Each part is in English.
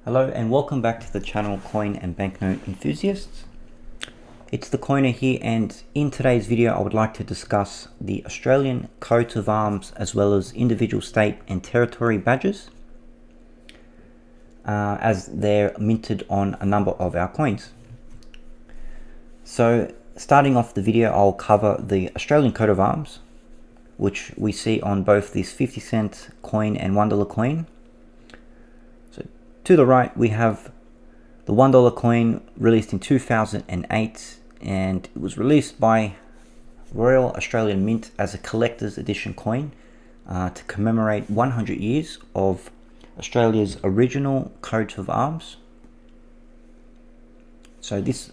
Hello and welcome back to the channel Coin and Banknote Enthusiasts. It's the Coiner here, and in today's video I would like to discuss the Australian coat of arms as well as individual state and territory badges as they're minted on a number of our coins. So starting off the video, I'll cover the Australian coat of arms, which we see on both this 50-cent coin and $1 coin. So to the right we have the $1 coin, released in 2008, and it was released by Royal Australian Mint as a collector's edition coin to commemorate 100 years of Australia's original coat of arms. So this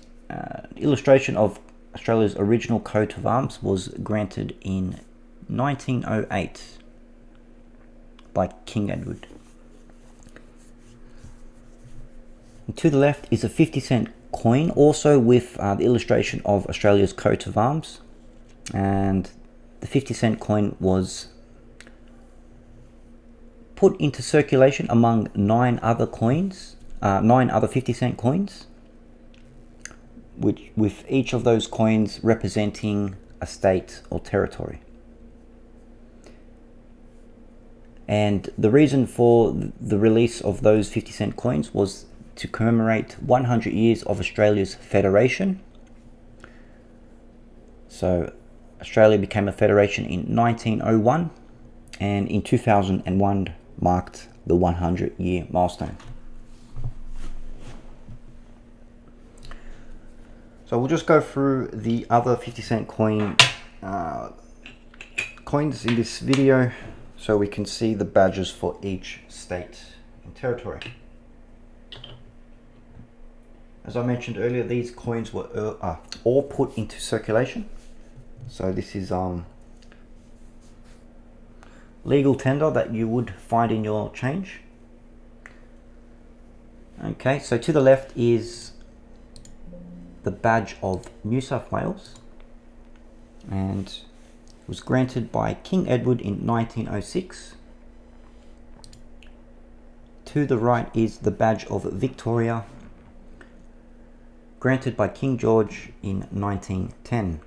illustration of Australia's original coat of arms was granted in 1908 by King Edward. And to the left is a 50-cent coin, also with the illustration of Australia's coat of arms, and the 50-cent coin was put into circulation among 9 other 50-cent coins, with each of those coins representing a state or territory. And the reason for the release of those 50-cent coins was to commemorate 100 years of Australia's federation. So Australia became a federation in 1901, and in 2001 marked the 100-year milestone. So we'll just go through the other 50-cent coins in this video so we can see the badges for each state and territory. As I mentioned earlier, these coins were all put into circulation. So this is legal tender that you would find in your change. Okay, so to the left is the badge of New South Wales, and was granted by King Edward in 1906. To the right is the badge of Victoria, granted by King George in 1910.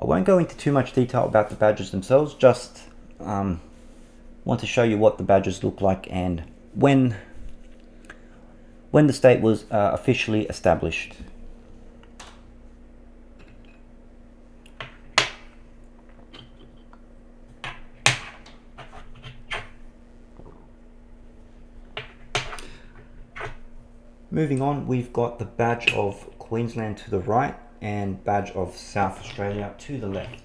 I won't go into too much detail about the badges themselves, just want to show you what the badges look like and when the state was officially established. Moving on, we've got the badge of Queensland to the right and badge of South Australia to the left.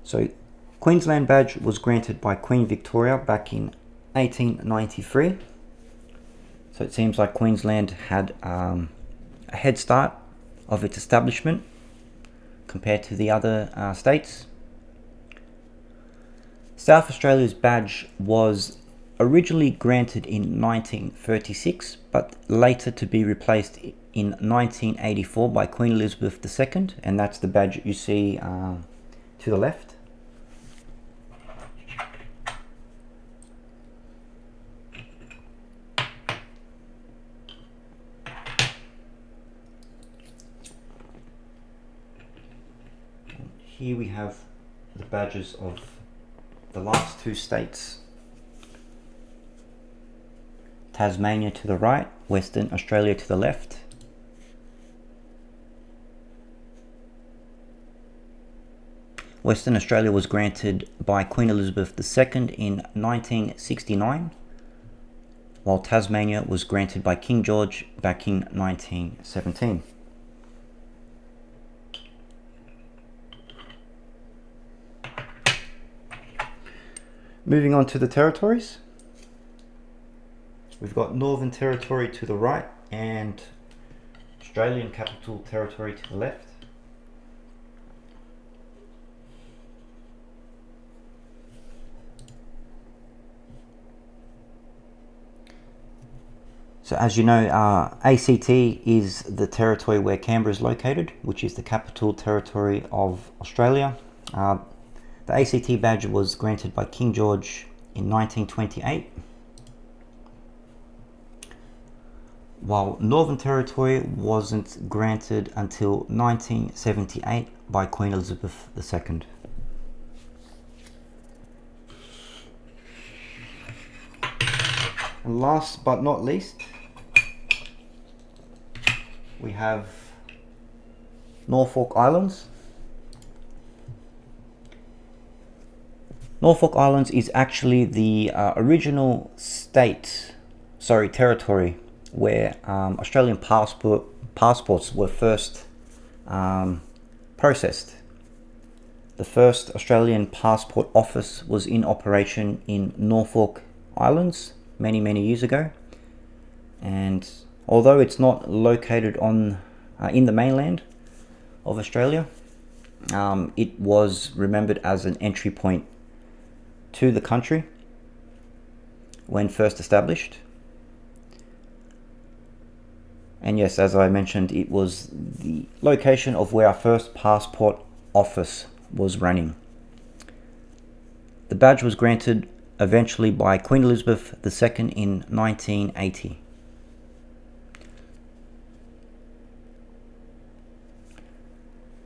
So Queensland badge was granted by Queen Victoria back in 1893. So it seems like Queensland had a head start of its establishment compared to the other states. South Australia's badge was originally granted in 1936, but later to be replaced in 1984 by Queen Elizabeth II, and that's the badge you see to the left. And here we have the badges of the last 2 states. Tasmania to the right, Western Australia to the left. Western Australia was granted by Queen Elizabeth II in 1969, while Tasmania was granted by King George back in 1917. Moving on to the territories, we've got Northern Territory to the right and Australian Capital Territory to the left. So as you know, ACT is the territory where Canberra is located, which is the capital territory of Australia. The ACT badge was granted by King George in 1928, while Northern Territory wasn't granted until 1978 by Queen Elizabeth II. And last but not least, we have Norfolk Islands. Norfolk Islands is actually the original territory where Australian passports were first processed. The first Australian passport office was in operation in Norfolk Islands many years ago, and although it's not located on in the mainland of Australia, it was remembered as an entry point to the country when first established. And yes, as I mentioned, it was the location of where our first passport office was running. The badge was granted eventually by Queen Elizabeth II in 1980.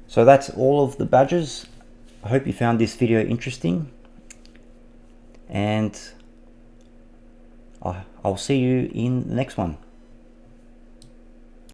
So that's all of the badges. I hope you found this video interesting, and I'll see you in the next one.